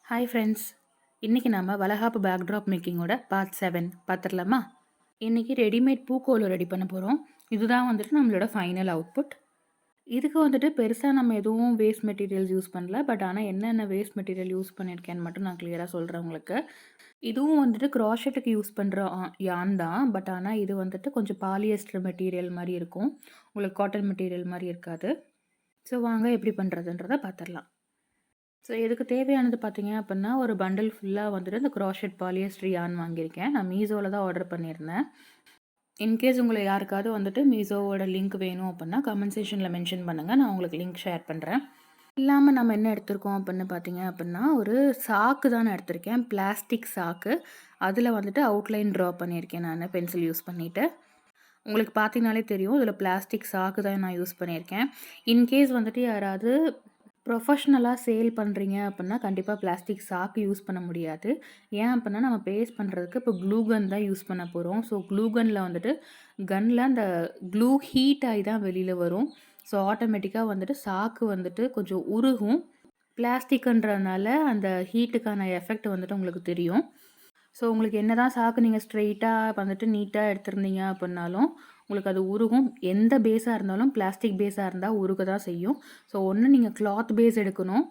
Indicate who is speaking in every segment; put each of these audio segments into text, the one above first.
Speaker 1: Hi friends, இன்றைக்கி நம்ம வளகாப்பு பேக்ட்ராப் மேக்கிங்கோட பார்ட் 7 பார்த்துடலாமா? இன்றைக்கி ரெடிமேட் பூக்கோலம் ரெடி பண்ண போகிறோம். இதுதான் வந்துட்டு நம்மளோட ஃபைனல் அவுட்புட். இதுக்கு வந்துட்டு பெருசாக நம்ம எதுவும் வேஸ்ட் மெட்டீரியல்ஸ் யூஸ் பண்ணல. பட் ஆனால் என்னென்ன வேஸ்ட் மெட்டீரியல் யூஸ் பண்ணியிருக்கேன்னு மட்டும் நான் கிளியராக சொல்கிறேன் உங்களுக்கு. இதுவும் வந்துட்டு க்ராஷெட்டுக்கு யூஸ் பண்ணுற யான் தான். பட் ஆனால் இது வந்துட்டு கொஞ்சம் பாலியஸ்டர் மெட்டீரியல் மாதிரி இருக்கும். உங்களுக்கு காட்டன் மெட்டீரியல் மாதிரி இருக்காது. ஸோ வாங்க எப்படி பண்ணுறதுன்றதை பார்த்துடலாம். ஸோ இதுக்கு தேவையானது பார்த்தீங்க அப்படின்னா, ஒரு பண்டில் ஃபுல்லாக வந்துட்டு இந்த க்ராஷெட் பாலியஸ்டர் யான் வாங்கியிருக்கேன். நான் மீஷோவில் தான் ஆர்டர் பண்ணியிருந்தேன். இன்கேஸ் உங்களை யாருக்காவது வந்துட்டு மீஷோவோட லிங்க் வேணும் அப்படின்னா கமெண்ட் செக்ஷனில் மென்ஷன் பண்ணுங்கள். நான் உங்களுக்கு லிங்க் ஷேர் பண்ணுறேன். இல்லாமல் நம்ம என்ன எடுத்திருக்கோம் அப்படின்னு பார்த்தீங்க அப்படின்னா, ஒரு சாக்கு தான் நான் எடுத்திருக்கேன். பிளாஸ்டிக் சாக்கு. அதில் வந்துட்டு அவுட்லைன் ட்ரா பண்ணியிருக்கேன் நான் பென்சில் யூஸ் பண்ணிவிட்டு. உங்களுக்கு பார்த்தீங்கனாலே தெரியும், இதில் பிளாஸ்டிக் சாக்கு தான் நான் யூஸ் பண்ணியிருக்கேன். இன்கேஸ் வந்துட்டு யாராவது ப்ரொஃபஷ்னலாக சேல் பண்ணுறீங்க அப்படின்னா கண்டிப்பாக பிளாஸ்டிக் சாக்கு யூஸ் பண்ண முடியாது. ஏன் அப்படின்னா நம்ம பேஸ்ட் பண்ணுறதுக்கு இப்போ க்ளூ கன் தான் யூஸ் பண்ண போகிறோம். ஸோ க்ளூ கன்னில் வந்துட்டு கன்னில் அந்த க்ளூ ஹீட் ஆகி தான் வெளியில் வரும். ஸோ ஆட்டோமேட்டிக்காக வந்துட்டு சாக்கு வந்துட்டு கொஞ்சம் உருகும். பிளாஸ்டிக்குன்றதுனால அந்த ஹீட்டுக்கான எஃபெக்ட் வந்துட்டு உங்களுக்கு தெரியும். ஸோ உங்களுக்கு என்ன தான் சாக்கு நீங்கள் ஸ்ட்ரெயிட்டாக வந்துட்டு நீட்டாக எடுத்திருந்தீங்க அப்படின்னாலும் உங்களுக்கு அது உருகும். எந்த பேஸாக இருந்தாலும் பிளாஸ்டிக் பேஸாக இருந்தால் உருக தான் செய்யும். ஸோ ஒன்று நீங்கள் கிளாத் பேஸ் எடுக்கணும்.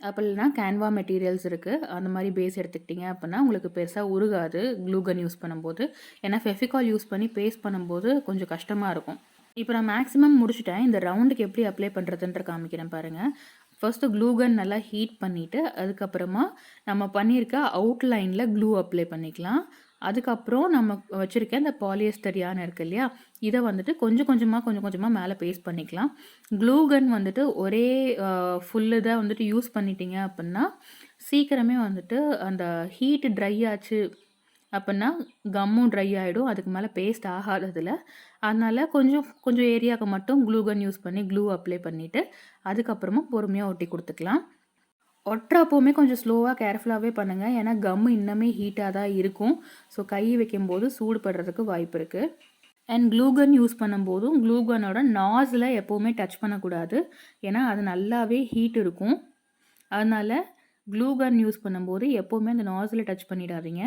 Speaker 1: அப்படி இல்லைனா கேன்வா மெட்டீரியல்ஸ் இருக்குது. அந்த மாதிரி பேஸ் எடுத்துக்கிட்டிங்க அப்படின்னா உங்களுக்கு பெருசாக உருகாது க்ளூகன் யூஸ் பண்ணும்போது. ஏன்னா ஃபெஃபிகால் யூஸ் பண்ணி பேஸ்ட் பண்ணும்போது கொஞ்சம் கஷ்டமாக இருக்கும். இப்போ நான் மேக்ஸிமம் முடிச்சுட்டேன். இந்த ரவுண்டுக்கு எப்படி அப்ளை பண்ணுறதுன்ற காமிக்கிறேன் பாருங்கள். ஃபர்ஸ்ட்டு க்ளூ கன் நல்லா ஹீட் பண்ணிவிட்டு அதுக்கப்புறமா நம்ம பண்ணியிருக்க அவுட்லைனில் க்ளூ அப்ளை பண்ணிக்கலாம். அதுக்கப்புறம் நம்ம வச்சுருக்க இந்த பாலியஸ்டர் யான் இருக்குது இல்லையா, இதை வந்துட்டு கொஞ்சம் கொஞ்சமாக மேலே பேஸ்ட் பண்ணிக்கலாம். க்ளூ கன் வந்துட்டு ஒரே ஃபுல் இதை வந்துட்டு யூஸ் பண்ணிட்டீங்க அப்படின்னா சீக்கிரமே வந்துட்டு அந்த ஹீட்டு ட்ரை ஆச்சு அப்படின்னா கம்மும் ட்ரை ஆகிடும். அதுக்கு மேலே பேஸ்ட் ஆகாததில். அதனால் கொஞ்சம் ஏரியாவுக்கு மட்டும் க்ளூ கன் யூஸ் பண்ணி க்ளூ அப்ளை பண்ணிவிட்டு அதுக்கப்புறமா பொறுமையாக ஒட்டி கொடுத்துக்கலாம். ஒட்டுறப்போவுமே கொஞ்சம் ஸ்லோவாக கேர்ஃபுல்லாகவே பண்ணுங்கள். ஏன்னா கம்மு இன்னுமே ஹீட்டாக தான் இருக்கும். ஸோ கை வைக்கும்போது சூடு படுறதுக்கு வாய்ப்பு இருக்குது. அண்ட் க்ளூ கன் யூஸ் பண்ணும்போதும் க்ளூ கன்னோட நாஸில் எப்போவுமே டச் பண்ணக்கூடாது. ஏன்னா அது நல்லாவே ஹீட் இருக்கும். அதனால் க்ளூ கன் யூஸ் பண்ணும்போது எப்போவுமே அந்த நாஸில் டச் பண்ணிடாதீங்க.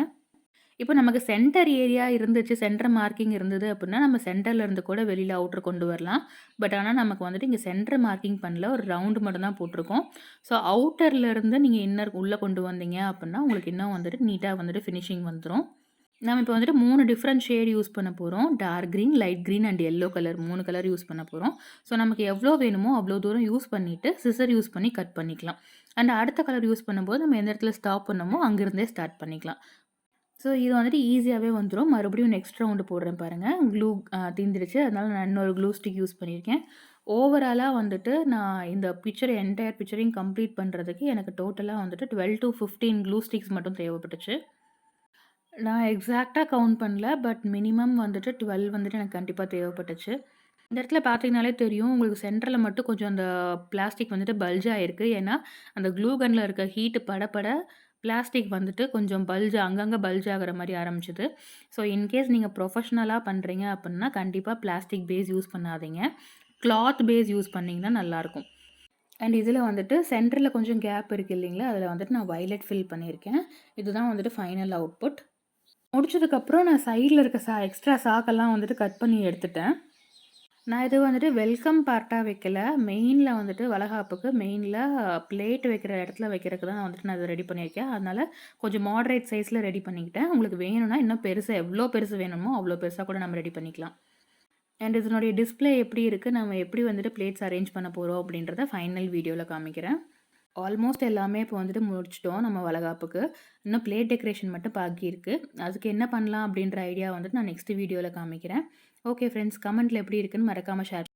Speaker 1: இப்போ நமக்கு சென்டர் ஏரியா இருந்துச்சு, சென்டர் மார்க்கிங் இருந்தது அப்படின்னா நம்ம சென்டர்லேருந்து கூட வெளியில் அவுட்ரு கொண்டு வரலாம். பட் ஆனால் நமக்கு வந்துட்டு இங்கே சென்டர் மார்க்கிங் பண்ணல, ஒரு ரவுண்டு மட்டும் தான் போட்டிருக்கோம். ஸோ அவுட்டர்லேருந்து நீங்கள் இன்னர் உள்ளே கொண்டு வந்தீங்க அப்படின்னா உங்களுக்கு இன்னும் வந்துட்டு நீட்டாக வந்துட்டு ஃபினிஷிங் வந்துடும். நம்ம இப்போ வந்துட்டு 3 டிஃப்ரெண்ட் ஷேட் யூஸ் பண்ண போகிறோம். Dark green, light green and yellow colour 3 colour use பண்ண போகிறோம். ஸோ நமக்கு எவ்வளோ வேணுமோ அவ்வளோ தூரம் யூஸ் பண்ணிவிட்டு சிசர் யூஸ் பண்ணி கட் பண்ணிக்கலாம். அண்ட் அடுத்த கலர் யூஸ் பண்ணும்போது நம்ம எந்த இடத்துல ஸ்டாப் பண்ணமோ அங்கேருந்தே ஸ்டார்ட் பண்ணிக்கலாம். ஸோ இது வந்துட்டு ஈஸியாகவே வந்துடும். மறுபடியும் நெக்ஸ்ட் ரவுண்டு போடுறேன் பாருங்கள். க்ளூ தீந்துடுச்சு. அதனால் நான் இன்னொரு க்ளூ ஸ்டிக் யூஸ் பண்ணியிருக்கேன். ஓவராலாக வந்துட்டு நான் இந்த என்டையர் பிக்சரையும் கம்ப்ளீட் பண்ணுறதுக்கு எனக்கு டோட்டலாக வந்துட்டு 12 to 15 க்ளூ ஸ்டிக்ஸ் மட்டும் தேவைப்பட்டுச்சு. நான் எக்ஸாக்டாக கவுண்ட் பண்ணல. பட் மினிமம் வந்துட்டு 12 வந்துட்டு எனக்கு கண்டிப்பாக தேவைப்பட்டுச்சு. இந்த இடத்துல பார்த்தீங்கனாலே தெரியும். உங்களுக்கு சென்டரில் மட்டும் கொஞ்சம் அந்த பிளாஸ்டிக் வந்துட்டு பல்ஜ் ஆகிருக்கு. ஏன்னா அந்த க்ளூ கன்னில் இருக்க ஹீட்டு பட பிளாஸ்டிக் வந்துட்டு கொஞ்சம் அங்கங்கே பல்ஜ் ஆகிற மாதிரி ஆரம்பிச்சுது. ஸோ இன்கேஸ் நீங்கள் ப்ரொஃபஷ்னலாக பண்ணுறீங்க அப்படின்னா கண்டிப்பாக பிளாஸ்டிக் பேஸ் யூஸ் பண்ணாதீங்க. கிளாத் பேஸ் யூஸ் பண்ணிங்கன்னா நல்லாயிருக்கும். அண்ட் இதில் வந்துட்டு சென்டரில் கொஞ்சம் கேப் இருக்குது இல்லைங்களா, அதில் வந்துட்டு நான் வயலட் ஃபில் பண்ணியிருக்கேன். இதுதான் வந்துட்டு ஃபைனல் அவுட்புட். முடிச்சதுக்கப்புறம் நான் சைடில் இருக்க எக்ஸ்ட்ரா சாக்கெல்லாம் வந்துட்டு கட் பண்ணி எடுத்துட்டேன். நான் இது வந்துட்டு வெல்கம் பார்ட்டாக வைக்கல. மெயினில் வந்துட்டு வளகாப்புக்கு மெயினில் பிளேட் வைக்கிற இடத்துல வைக்கிறதுக்கு தான் வந்துட்டு நான் இதை ரெடி பண்ணியிருக்கேன். அதனால் கொஞ்சம் மாடரேட் சைஸில் ரெடி பண்ணிக்கிட்டேன். உங்களுக்கு வேணும்னா இன்னும் பெருசாக எவ்வளோ பெருசு வேணுமோ அவ்வளோ பெருசாக கூட நம்ம ரெடி பண்ணிக்கலாம். அண்ட் இதனுடைய டிஸ்பிளே எப்படி இருக்குது, நம்ம எப்படி வந்துட்டு பிளேட்ஸ் அரேஞ்ச் பண்ண போகிறோம் அப்படின்றத ஃபைனல் வீடியோவில் காமிக்கிறேன். ஆல்மோஸ்ட் எல்லாமே இப்போ வந்துட்டு முடிச்சிட்டோம் நம்ம வளகாப்புக்கு. இன்னும் பிளேட் டெக்கரேஷன் மட்டும் பாக்கி இருக்குது. அதுக்கு என்ன பண்ணலாம் அப்படின்ற ஐடியா வந்துட்டு நான் நெக்ஸ்ட் வீடியோவில் காமிக்கிறேன். ஓகே ஃப்ரெண்ட்ஸ், கமெண்ட்டில் எப்படி இருக்குன்னு மறக்காமல் ஷேர்